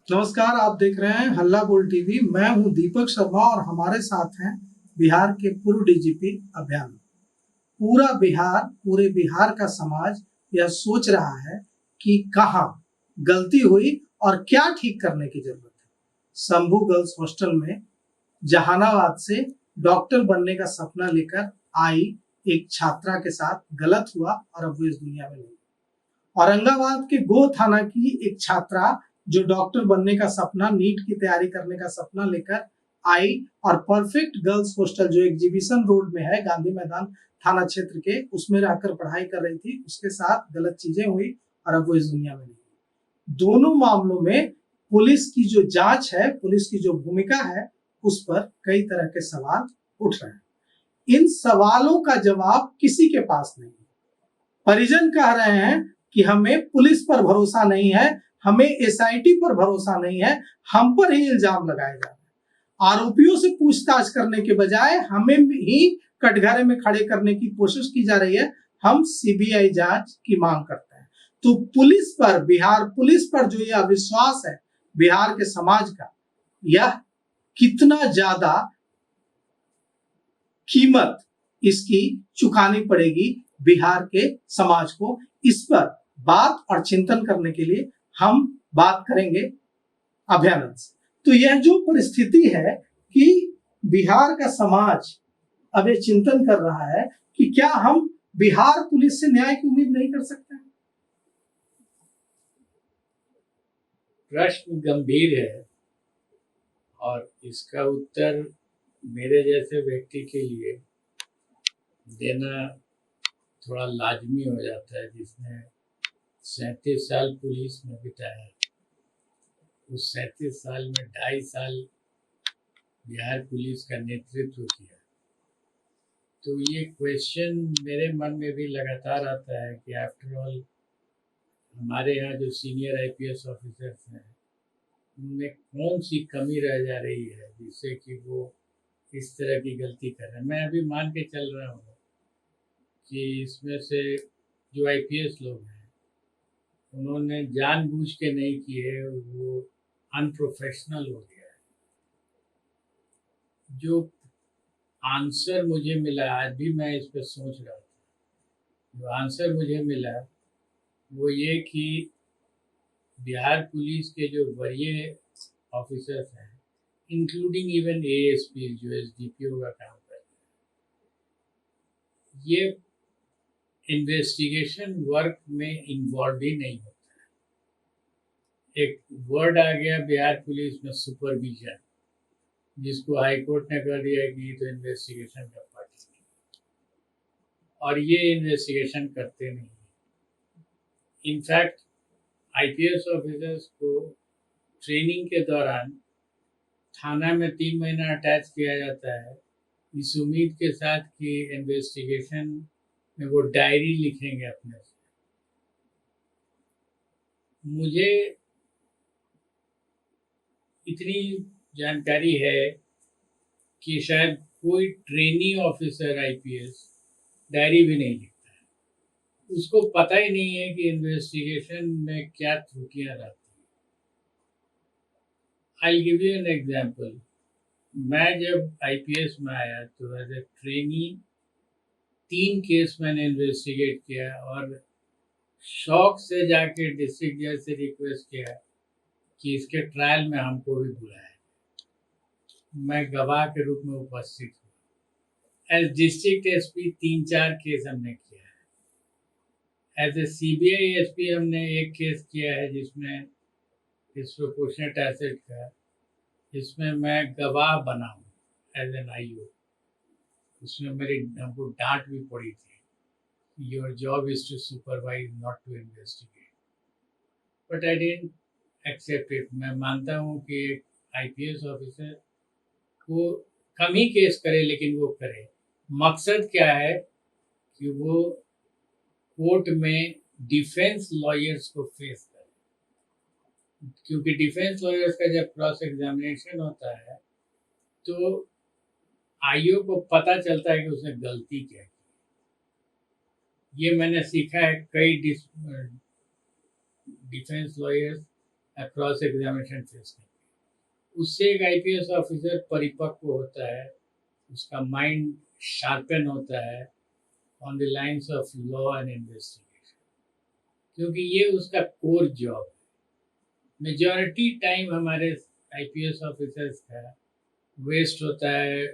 नमस्कार। आप देख रहे हैं हल्ला बोल टीवी। मैं हूं दीपक शर्मा और हमारे साथ हैं बिहार के पूर्व डीजीपी अभियान। पूरे बिहार का समाज यह सोच रहा है कि कहाँ गलती हुई और क्या ठीक करने की जरूरत है। शंभू गर्ल्स हॉस्टल में जहानाबाद से डॉक्टर बनने का सपना लेकर आई एक छात्रा के साथ गलत हुआ और अब वो इस दुनिया में नहीं। औरंगाबाद के गो थाना की एक छात्रा जो डॉक्टर बनने का सपना, नीट की तैयारी करने का सपना लेकर आई और परफेक्ट गर्ल्स हॉस्टल जो एग्जीबिशन रोड में है, गांधी मैदान थाना क्षेत्र के, उसमें रहकर पढ़ाई कर रही थी। उसके साथ गलत चीजें हुई और अब वो इस दुनिया में नहीं। दोनों मामलों में पुलिस की जो जांच है, पुलिस की जो भूमिका है, उस पर कई तरह के सवाल उठ रहे हैं। इन सवालों का जवाब किसी के पास नहीं। परिजन कह रहे हैं कि हमें पुलिस पर भरोसा नहीं है, हमें एसआईटी पर भरोसा नहीं है, हम पर ही इल्जाम लगाए जा रहे हैं। आरोपियों से पूछताछ करने के बजाय हमें ही कटघरे में खड़े करने की कोशिश की जा रही है। हम सीबीआई जांच की मांग करते हैं। तो पुलिस पर, बिहार पुलिस पर जो यह अविश्वास है बिहार के समाज का, यह कितना ज्यादा कीमत इसकी चुकानी पड़ेगी बिहार के समाज को, इस पर बात और चिंतन करने के लिए हम बात करेंगे अभ्यानंद से। तो यह जो परिस्थिति है कि बिहार का समाज अब ये चिंतन कर रहा है कि क्या हम बिहार पुलिस से न्याय की उम्मीद नहीं कर सकते हैं? प्रश्न गंभीर है और इसका उत्तर मेरे जैसे व्यक्ति के लिए देना थोड़ा लाजमी हो जाता है, जिसने 37 साल पुलिस में बिताया। उस 37 साल में 2.5 साल बिहार पुलिस का नेतृत्व किया। तो ये क्वेश्चन मेरे मन में भी लगातार आता है कि आफ्टर ऑल हमारे यहाँ जो सीनियर आईपीएस ऑफिसर्स हैं, उनमें कौन सी कमी रह जा रही है जिससे कि वो इस तरह की गलती कर रहे हैं। मैं अभी मान के चल रहा हूँ कि इसमें से जो आईपीएस लोग हैं, उन्होंने जानबूझ के नहीं किए, वो अनप्रोफेशनल हो गया है। जो आंसर मुझे मिला, आज भी मैं इस पर सोच रहा था, जो आंसर मुझे मिला वो ये कि बिहार पुलिस के जो वरीय ऑफिसर्स हैं, इंक्लूडिंग इवन एएसपी जो एसडीपीओ का काम करते हैं, ये इन्वेस्टिगेशन वर्क में इन्वॉल्व ही नहीं होता है। एक वर्ड आ गया बिहार पुलिस में, सुपरविजन, जिसको हाई कोर्ट ने कर दिया कि ये तो इन्वेस्टिगेशन का पार्ट नहीं, और ये इन्वेस्टिगेशन करते नहीं। इनफैक्ट आईपीएस ऑफिसर्स को ट्रेनिंग के दौरान थाना में 3 महीना अटैच किया जाता है, इस उम्मीद के साथ कि इन्वेस्टिगेशन में वो डायरी लिखेंगे अपने से। मुझे इतनी जानकारी है कि शायद कोई ट्रेनी ऑफिसर आईपीएस डायरी भी नहीं लिखता है। उसको पता ही नहीं है कि इन्वेस्टिगेशन में क्या त्रुटियां रहती हैं। I give you an example. मैं जब आईपीएस में आया तो एज ए ट्रेनी 3 केस मैंने इन्वेस्टिगेट किया और शौक से जाके डिस्ट्रिक्ट जज से रिक्वेस्ट किया कि इसके ट्रायल में हमको भी बुलाया। मैं गवाह के रूप में उपस्थित हूँ। एज डिस्ट्रिक्ट एसपी 3-4 केस हमने किया है। एज ए सीबीआई एसपी हमने एक केस किया है जिसमें डिस्प्रोपोर्शनेट एसेट का, जिसमें मैं गवाह बना हूँ एज एन आईओ। उसमें हमको डांट भी पड़ी थी, your job is to supervise not to investigate, but I didn't accept it. मैं मानता हूँ कि एक आईपीएस ऑफिसर वो कम ही केस करे, लेकिन वो करे। मकसद क्या है कि वो कोर्ट में डिफेंस लॉयर्स को फेस करे, क्योंकि डिफेंस लॉयर्स का जब क्रॉस एग्जामिनेशन होता है तो आईओ को पता चलता है कि उसने गलती क्या की। ये मैंने सीखा है। कई defence lawyers cross examination face करके। उससे एक आईपीएस ऑफिसर परिपक्व होता है, उसका माइंड शार्पन होता है on the lines of law and investigation, क्योंकि ये उसका कोर जॉब है। मेजॉरिटी टाइम हमारे आईपीएस ऑफिसर्स का वेस्ट होता है,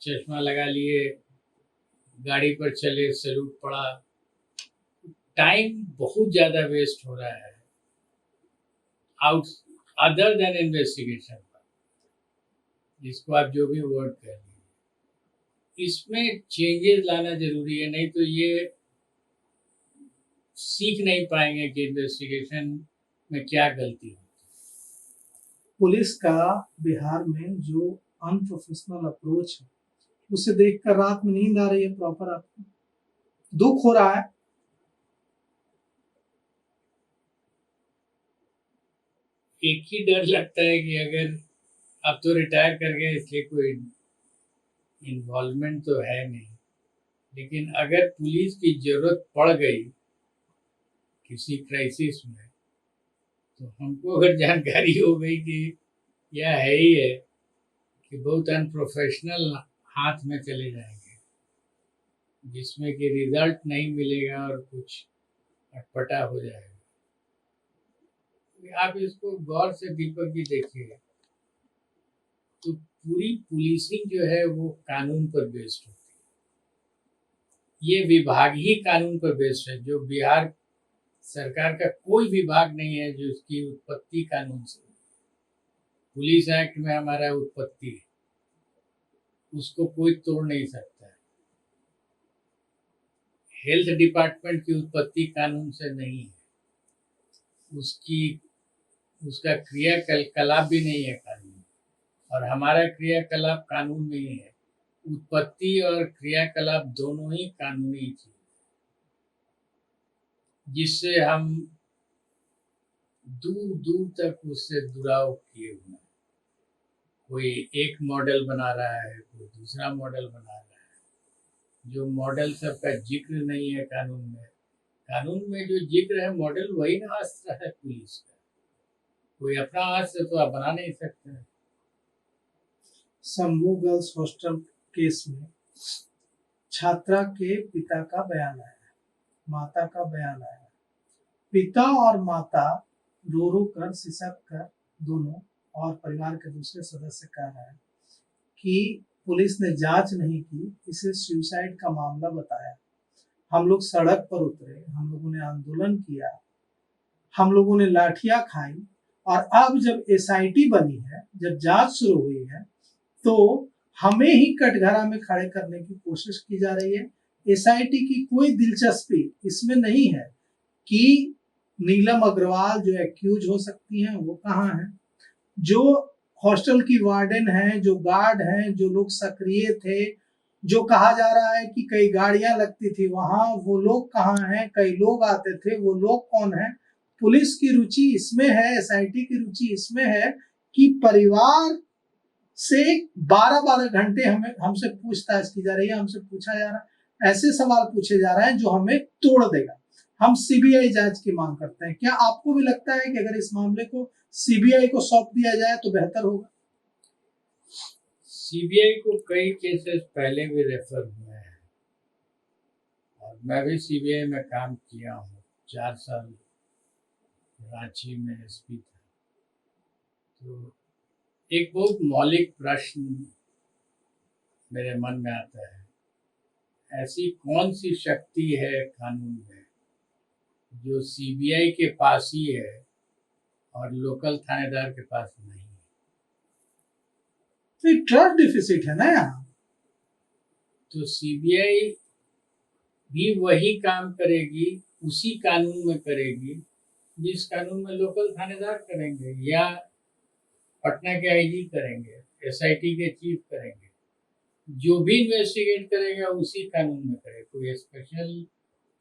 चश्मा लगा लिए, गाड़ी पर चले, सैल्यूट पड़ा, टाइम बहुत ज़्यादा वेस्ट हो रहा है आउट अदर देन इन्वेस्टिगेशन पर, जिसको आप जो भी वर्ड कह लीजिए। इसमें चेंजेस लाना जरूरी है, नहीं तो ये सीख नहीं पाएंगे कि इन्वेस्टिगेशन में क्या गलती है। पुलिस का बिहार में जो अनप्रोफेशनल अप्रोच है उसे देखकर रात में नींद आ रही है प्रॉपर? आपको दुख हो रहा है? एक ही डर लगता है कि अगर अब तो रिटायर कर गए इसलिए कोई इन्वॉल्वमेंट तो है नहीं, लेकिन अगर पुलिस की जरूरत पड़ गई किसी क्राइसिस में, तो हमको अगर जानकारी हो गई कि यह है ही है कि बहुत अनप्रोफेशनल हाथ में चले जाएंगे, जिसमें कि रिजल्ट नहीं मिलेगा और कुछ अटपटा हो जाएगा। आप इसको गौर से दीपक जी देखिए, तो पूरी पुलिसिंग जो है वो कानून पर बेस्ड होती है। ये विभाग ही कानून पर बेस्ड है। जो बिहार सरकार का कोई विभाग नहीं है जो इसकी उत्पत्ति कानून से। पुलिस एक्ट में हमारा उत्पत्ति है, उसको कोई तोड़ नहीं सकता है। हेल्थ डिपार्टमेंट की उत्पत्ति कानून से नहीं है, उसका क्रियाकलाप भी नहीं है कानून, और हमारा क्रियाकलाप कानून में ही है। उत्पत्ति और क्रियाकलाप दोनों ही कानूनी चीज, जिससे हम दूर दूर तक उससे जुड़ाव किए हुए हैं। कोई एक मॉडल बना रहा है, कोई दूसरा मॉडल बना रहा है। जो मॉडल सबका जिक्र नहीं है कानून में जो जिक्र है मॉडल वही ना अस्त्र है पुलिस का। कोई अपना अस्त्र तो आप बना नहीं सकते। शंभू गर्ल्स हॉस्टल केस में छात्रा के पिता का बयान आया, माता का बयान आया। पिता और माता रो रो कर सिसक कर दोनों और परिवार के दूसरे सदस्य कह रहे हैं कि पुलिस ने जांच नहीं की, इसे सुसाइड का मामला बताया। हम लोग सड़क पर उतरे, हम लोगों ने आंदोलन किया, हम लोगों ने लाठियां खाई, और अब जब एसआईटी बनी है, जब जांच शुरू हुई है, तो हमें ही कटघरा में खड़े करने की कोशिश की जा रही है। एसआईटी की कोई दिलचस्पी इसमें नहीं है कि नीलम अग्रवाल जो एक्यूज हो सकती हैं वो कहाँ हैं, जो हॉस्टल की वार्डन हैं, जो गार्ड हैं, जो लोग सक्रिय थे, जो कहा जा रहा है कि कई गाड़ियां लगती थी वहां, वो लोग कहाँ हैं, कई लोग आते थे, वो लोग कौन है। पुलिस की रुचि इसमें है, एसआईटी की रुचि इसमें है कि परिवार से 12-12 घंटे हमें हमसे पूछताछ की जा रही है, हमसे पूछा जा रहा है, ऐसे सवाल पूछे जा रहे हैं जो हमें तोड़ देगा। हम सीबीआई जांच की मांग करते हैं। क्या आपको भी लगता है कि अगर इस मामले को सीबीआई को सौंप दिया जाए तो बेहतर होगा? सीबीआई को कई केसेस पहले भी रेफर हुए हैं, और मैं भी सीबीआई में काम किया हूँ। 4 साल रांची में एसपी था। तो एक बहुत मौलिक प्रश्न मेरे मन में आता है, ऐसी कौन सी शक्ति है कानून में जो सीबीआई के पास ही है और लोकल थानेदार के पास नहीं है? तो ट्रस्ट डिफिसिट है ना यहाँ। तो सीबीआई भी वही काम करेगी, उसी कानून में करेगी जिस कानून में लोकल थानेदार करेंगे, या पटना के आईजी करेंगे, एसआईटी के चीफ करेंगे। जो भी इन्वेस्टिगेट करेगा उसी कानून में करेगा। कोई स्पेशल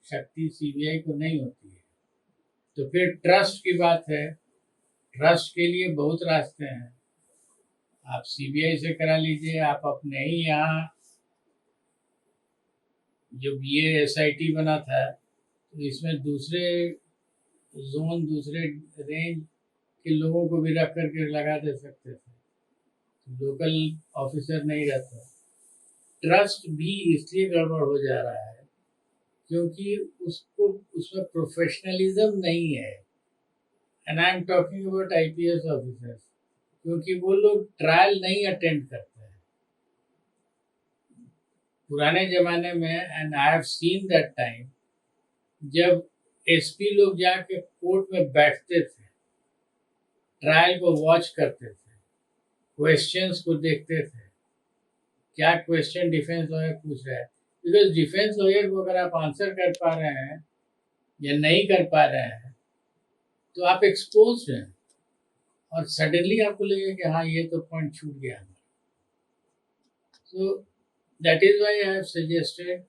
शक्ति सीबीआई को नहीं होती है। तो फिर ट्रस्ट की बात है। ट्रस्ट के लिए बहुत रास्ते हैं। आप सीबीआई से करा लीजिए, आप अपने ही यहाँ जब ये एसआईटी बना था तो इसमें दूसरे जोन दूसरे रेंज के लोगों को भी रख करके लगा दे सकते थे, लोकल ऑफिसर नहीं रहता। ट्रस्ट भी इसलिए गड़बड़ हो जा रहा है क्योंकि उसको उसमें प्रोफेशनलिज्म नहीं है। And I am talking about IPS officers, क्योंकि वो लोग ट्रायल नहीं अटेंड करते हैं। पुराने जमाने में, and I have seen that time, जब एसपी लोग जाके कोर्ट में बैठते थे, ट्रायल को वॉच करते थे, क्वेश्चंस को देखते थे, क्या क्वेश्चन डिफेंस लॉयर पूछ रहा है। बिकॉज डिफेंस लॉयर को अगर आप आंसर कर पा रहे हैं या नहीं कर पा रहे हैं तो आप एक्सपोज हैं, और सडनली आपको लगेगा कि हाँ ये तो पॉइंट छूट गया। So that is why I have suggested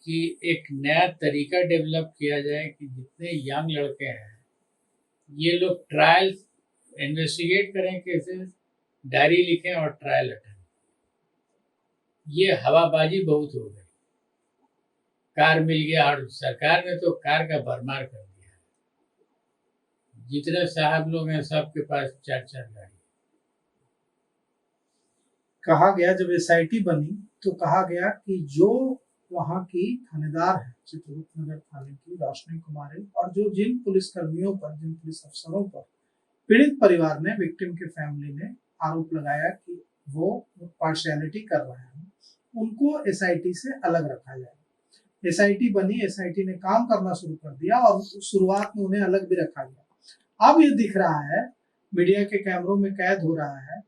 कि एक नया तरीका डेवलप किया जाए कि जितने यंग लड़के हैं ये लोग ट्रायल इन्वेस्टिगेट करें, केसेस डायरी लिखें और ट्रायल अटेंड। ये हवाबाजी बहुत हो गई। कार मिल गया और सरकार ने तो कार का भरमार कर दिया है। जितने साहब लोग हैं सबके पास 4-4 गाड़ी। कहा गया जब एसआईटी बनी तो कहा गया कि जो वहां की थानेदार है चित्रगुप्त नगर थाने की रोशनी कुमारी, और जो जिन पुलिस कर्मियों पर, जिन पुलिस अफसरों पर पीड़ित परिवार ने, विक्टिम के फैमिली ने आरोप लगाया कि वो पार्शियलिटी कर रहे हैं, उनको एसआईटी से अलग रखा जाए। एसआईटी बनी, एसआईटी ने काम करना शुरू कर दिया और शुरुआत में उन्हें अलग भी रखा गया। अब ये दिख रहा है, मीडिया के कैमरों में कैद हो रहा है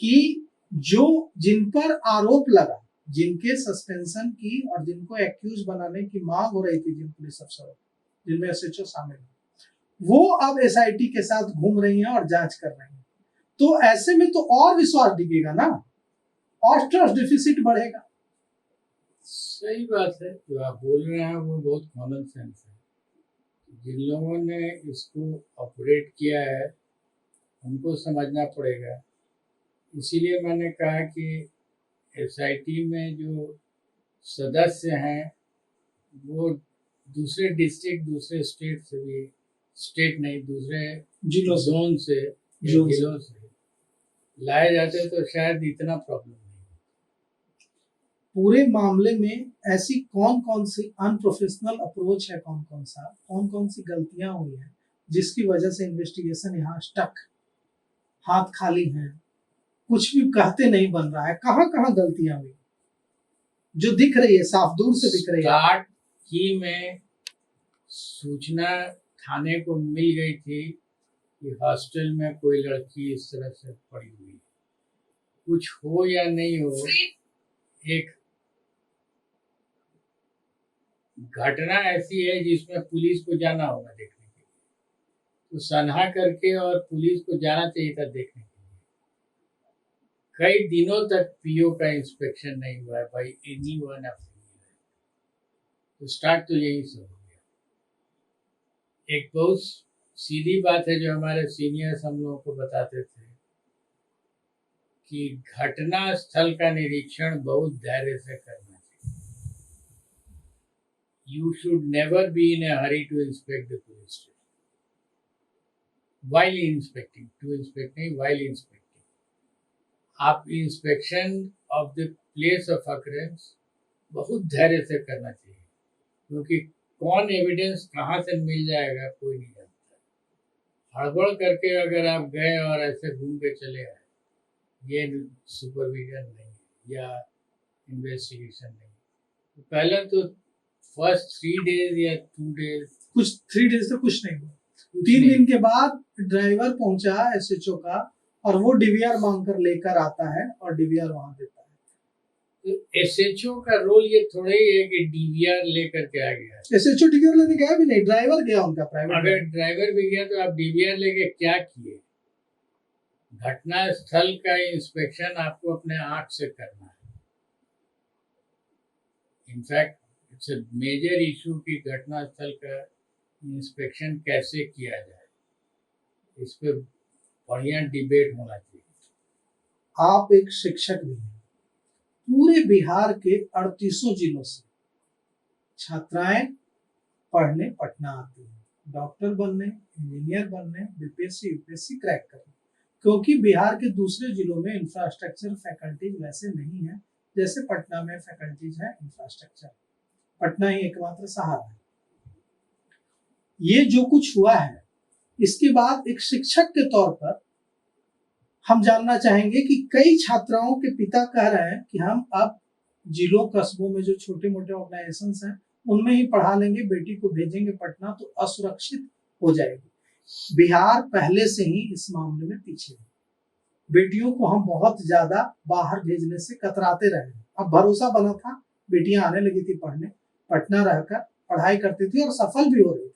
कि जो जिन पर आरोप लगा, जिनके सस्पेंशन की और जिनको एक्यूज बनाने की मांग हो रही थी, जिन पुलिस अफसरों जिनमें एसएचओ शामिल है, वो अब एसआईटी के साथ घूम रही हैं और जांच कर रही हैं। तो ऐसे में तो और विश्वास डिगेगा ना, और ट्रस्ट डिफिसिट बढ़ेगा। सही बात है, जो आप बोल रहे हैं वो बहुत कॉमन सेंस है। जिन लोगों ने इसको ऑपरेट किया है उनको समझना पड़ेगा। इसीलिए मैंने कहा कि एसआईटी में जो सदस्य हैं वो दूसरे डिस्ट्रिक्ट, दूसरे स्टेट से भी, स्टेट नहीं, दूसरे जोन से, जिलों से लाए जाते तो शायद इतना प्रॉब्लम नहीं। पूरे मामले में ऐसी कौन कौन सी अनप्रोफेशनल अप्रोच है, कौन कौन सी गलतियां हुई हैं जिसकी वजह से इन्वेस्टिगेशन यहाँ स्टक, हाथ खाली हैं, कुछ भी कहते नहीं बन रहा है? कहाँ गलतियां हुई जो दिख रही है, साफ दूर से दिख रही है? स्टार्ट ही में सूचना थाने को मिल गई थी कि हॉस्टल में कोई लड़की इस तरह से पड़ी हुई, कुछ हो या नहीं हो, एक घटना ऐसी है जिसमें पुलिस को जाना होगा देखने के लिए, तो सनहा करके और पुलिस को जाना चाहिए था देखने के लिए। कई दिनों तक पीओ का इंस्पेक्शन नहीं हुआ है भाई एनी वन ऑफ, तो स्टार्ट तो यही से हो गया। एक बहुत सीधी बात है जो हमारे सीनियर्स हम लोगों को बताते थे कि घटना स्थल का निरीक्षण बहुत धैर्य से करना चाहिए। You should never be in a hurry to inspect the police station. While inspecting, to inspect नहीं, while inspecting, आप inspection of the place of occurrence बहुत धैर्य से करना चाहिए, क्योंकि कौन एविडेंस कहाँ से मिल जाएगा कोई नहीं जानता। हड़बड़ करके अगर आप गए और ऐसे घूम के चले आए, ये सुपरविजन नहीं या इन्वेस्टिगेशन नहीं। तो पहले तो फर्स्ट 3 डेज या 2 डेज, कुछ 3 डेज तो कुछ नहीं हुआ। 3 दिन के बाद ड्राइवर पहुंचा एसएचओ का, और वो डीवीआर मांग कर लेकर आता है और डीवीआर वहां देता है। तो एसएचओ का रोल ये थोड़ा ही है कि डीवीआर लेकर के आ गया। एसएचओ डीवीआर लेने गया भी नहीं, ड्राइवर गया उनका प्राइवेट। अगर ड्राइवर भी गया तो आप डीवीआर लेके क्या किए? घटना स्थल का इंस्पेक्शन आपको अपने आंख से करना है। In fact it's a major issue कि घटना स्थल का इंस्पेक्शन कैसे किया जाए, इस पे बढ़िया डिबेट होना चाहिए। आप एक शिक्षक भी हैं, पूरे बिहार के 38 जिलों से छात्राएं पढ़ने पटना आती हैं, डॉक्टर बनने, इंजीनियर बनने, बीपीएससी यूपीएससी क्रैक करने, क्योंकि बिहार के दूसरे जिलों में इंफ्रास्ट्रक्चर फैकल्टीज वैसे नहीं है जैसे पटना में फैकल्टीज है इंफ्रास्ट्रक्चर। पटना ही एकमात्र सहारा है। ये जो कुछ हुआ है, इसके बाद एक शिक्षक के तौर पर हम जानना चाहेंगे कि कई छात्राओं के पिता कह रहे हैं कि हम अब जिलों कस्बों में जो छोटे मोटे ऑर्गेनाइजेशंस हैं उनमें ही पढ़ा लेंगे, बेटी को भेजेंगे पटना तो असुरक्षित हो जाएगी। बिहार पहले से ही इस मामले में पीछे है। बेटियों को हम बहुत ज्यादा बाहर भेजने से कतराते रहे। अब भरोसा बना था, बेटियां आने लगी थी पढ़ने, पटना रहकर पढ़ाई करती थी और सफल भी हो रही थी।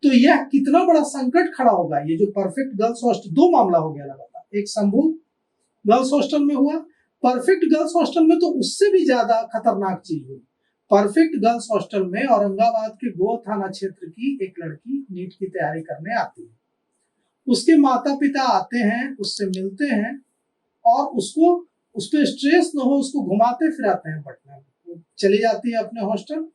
तो यह कितना बड़ा संकट खड़ा होगा। ये जो परफेक्ट गर्ल्स हॉस्टल, दो मामला हो गया लगातार, एक शंभू गर्ल्स हॉस्टल में हुआ, परफेक्ट गर्ल्स हॉस्टल में तो उससे भी ज्यादा खतरनाक चीज हुई। परफेक्ट गर्ल्स हॉस्टल में औरंगाबाद के गोह थाना क्षेत्र की एक लड़की नीट की तैयारी करने आती है। उसके माता पिता आते हैं, उससे मिलते हैं और उसको उस पर स्ट्रेस न हो, उसको घुमाते फिराते हैं पटना में। वो चली जाती है अपने हॉस्टल।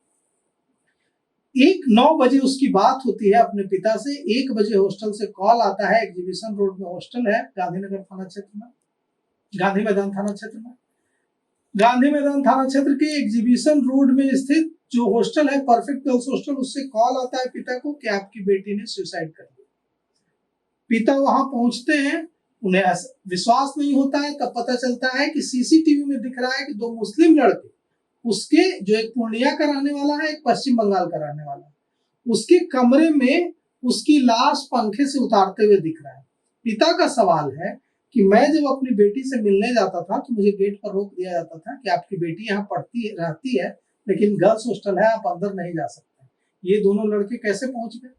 9 बजे उसकी बात होती है अपने पिता से। 1 बजे हॉस्टल से कॉल आता है, एग्जीबिशन रोड में हॉस्टल है, गांधीनगर थाना क्षेत्र में, गांधी मैदान थाना क्षेत्र में। गांधी मैदान थाना क्षेत्र के एग्जीबिशन रोड में स्थित जो हॉस्टल है परफेक्ट गर्ल्स हॉस्टल, उससे कॉल आता है पिता को कि आपकी बेटी ने सुसाइड कर लिया। पिता वहां पहुंचते हैं, उन्हें विश्वास नहीं होता है। तब पता चलता है कि सीसीटीवी में दिख रहा है कि 2 मुस्लिम लड़के, उसके जो एक पूर्णिया का रहने वाला है, एक पश्चिम बंगाल का रहने वाला है, उसके कमरे में उसकी लाश पंखे से उतारते हुए दिख रहा है। पिता का सवाल है कि मैं जब अपनी बेटी से मिलने जाता था तो मुझे गेट पर रोक दिया जाता था कि आपकी बेटी यहाँ पढ़ती रहती है, लेकिन गर्ल्स हॉस्टल है, आप अंदर नहीं जा सकते। ये दोनों लड़के कैसे पहुंच गए?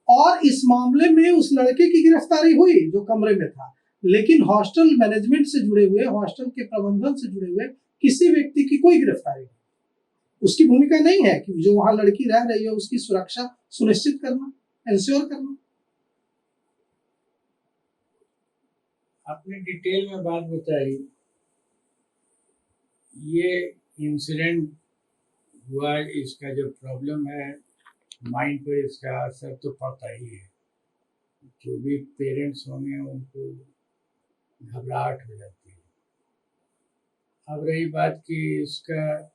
और इस मामले में उस लड़के की गिरफ्तारी हुई जो कमरे में था, लेकिन हॉस्टल मैनेजमेंट से जुड़े हुए, हॉस्टल के प्रबंधन से जुड़े हुए किसी व्यक्ति की कोई गिरफ्तारी नहीं। उसकी भूमिका नहीं है कि जो वहां लड़की रह रही है उसकी सुरक्षा सुनिश्चित करना, इंश्योर करना। आपने डिटेल में बात बताई। ये इंसिडेंट हुआ, इसका जो प्रॉब्लम है माइंड पर, इसका असर तो पड़ता ही है। जो भी पेरेंट्स होंगे उनको घबराहट हो जाती है। अब रही बात कि इसका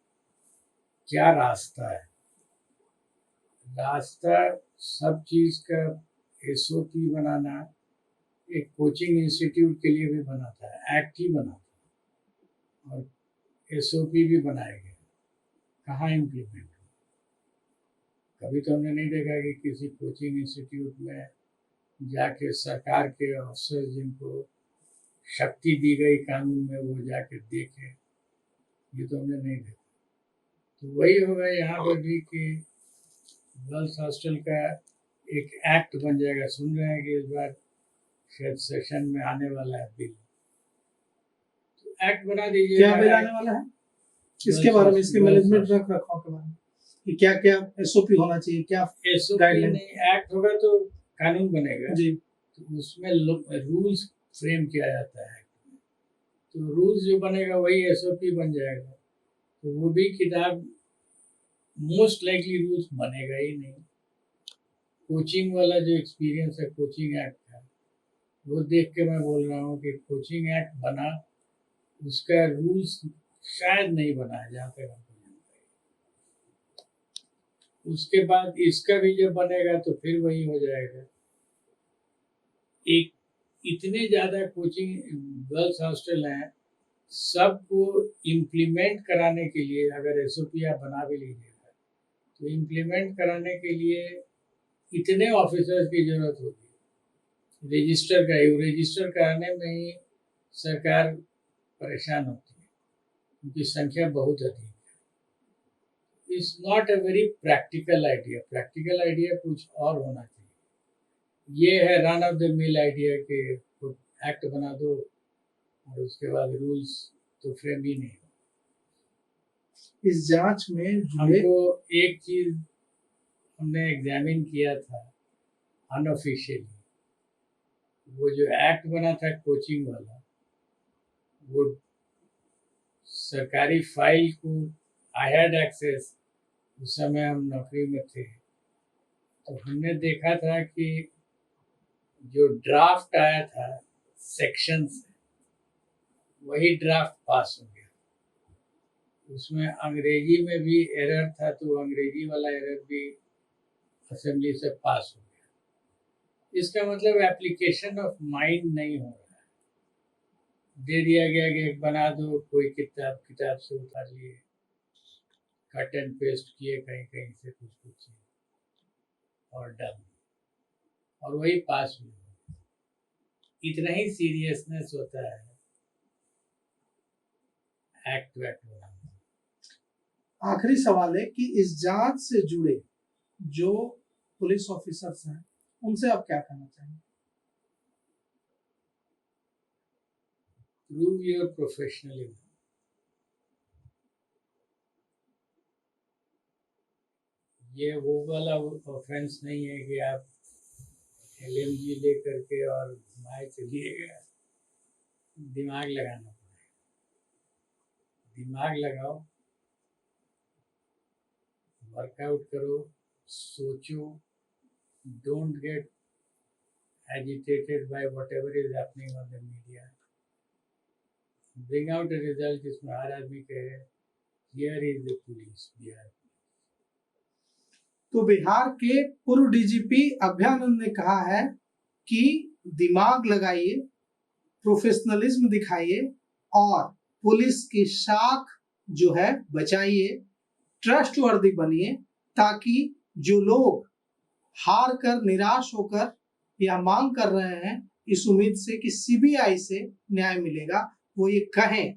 क्या रास्ता है। रास्ता सब चीज़ का एसओपी बनाना, एक कोचिंग इंस्टीट्यूट के लिए भी बना था, एक्ट ही बना था और एसओपी भी बनाए गए। कहाँ इम्प्लीमेंट हो? कभी तो हमने नहीं देखा कि किसी कोचिंग इंस्टीट्यूट में जाके सरकार के अफसर जिनको शक्ति दी गई कानून में वो जाके देखें, ये तो हमने नहीं देखा। तो वही होगा यहाँ पर भी कि गर्ल्स हॉस्टल का एक एक्ट बन जाएगा। सुन रहे हैं कि इस बार शायद सेशन में आने वाला है बिल, तो एक्ट बना दीजिए। क्या बिल आने वाला है? इसके बारे में, इसके मैनेजमेंट रख रखाव के बारे में कि क्या क्या एसओपी होना चाहिए, क्या एसओपी नहीं, एक्ट होगा तो कानून बनेगा जी। तो उसमें रूल्स फ्रेम किया जाता है, तो रूल्स जो बनेगा वही एसओपी बन जाएगा। तो वो भी किताब मोस्ट लाइकली रूल्स बनेगा ही नहीं। कोचिंग वाला जो एक्सपीरियंस है कोचिंग एक्ट का, वो देख के मैं बोल रहा हूँ कि कोचिंग एक्ट बना, उसका रूल्स शायद नहीं बना है जहाँ तक हमको जानकारी। उसके बाद इसका भी जब बनेगा तो फिर वही हो जाएगा। एक इतने ज़्यादा कोचिंग गर्ल्स हॉस्टल हैं, सबको इम्प्लीमेंट कराने के लिए अगर एसओपी आप बना भी लीजिएगा तो इम्प्लीमेंट कराने के लिए इतने ऑफिसर्स की ज़रूरत होगी। रजिस्टर कराने में ही सरकार परेशान होती है, उनकी संख्या बहुत अधिक है। It's not a very practical idea. Practical idea कुछ और होना चाहिए। ये है run of the mill idea कि एक्ट बना दो और उसके बाद रूल्स तो फ्रेम ही नहीं। इस जांच में हमको एक चीज हमने एग्जामिन किया था अनऑफिशियली, वो जो एक्ट बना था कोचिंग वाला, वो सरकारी फाइल को आई हैड एक्सेस, उस समय हम नौकरी में थे, तो हमने देखा था कि जो ड्राफ्ट आया था सेक्शन से, वही ड्राफ्ट पास हो गया। उसमें अंग्रेजी में भी एरर था, तो अंग्रेजी वाला एरर भी असेंबली से पास हो गया। इसका मतलब एप्लीकेशन ऑफ माइंड नहीं हो रहा है। दे दिया गया कि एक बना दो, कोई किताब से उतार लिए, कट एंड पेस्ट किए कहीं कहीं से कुछ और डन, और वही पास भी हो। इतना ही सीरियसनेस होता है एक्ट वैक्ट होना। आखिरी सवाल है कि इस जांच से जुड़े जो पुलिस ऑफिसर्स हैं उनसे आप क्या कहना चाहेंगे? Prove your professionalism. ये वो वाला ऑफेंस नहीं है कि आप LMG ले करके और घुमाए चलिएगा। दिमाग लगाना पड़ेगा, दिमाग लगाओ, वर्कआउट करो, सोचो, don't get agitated by whatever is happening on the media. Bring out a result जिसमें हर आदमी कहे here is the police, Bihar. तो बिहार के पूर्व DGP अभयानंद ने कहा है कि दिमाग लगाइए, प्रोफेशनलिज्म दिखाइए और पुलिस की शाख जो है बचाइए, ट्रस्टवर्दी बनिए, ताकि जो लोग हार कर निराश होकर यह मांग कर रहे हैं इस उम्मीद से कि CBI से न्याय मिलेगा, वो ये कहें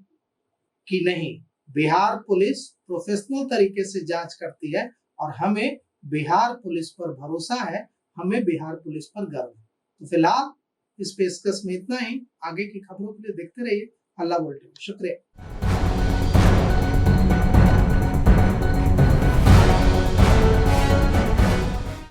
कि नहीं, बिहार पुलिस प्रोफेशनल तरीके से जांच करती है और हमें बिहार पुलिस पर भरोसा है, हमें बिहार पुलिस पर गर्व है। तो फिलहाल इस पेशकश में इतना ही। आगे की खबरों के लिए देखते रहिए हल्ला बुलेटिन। शुक्रिया।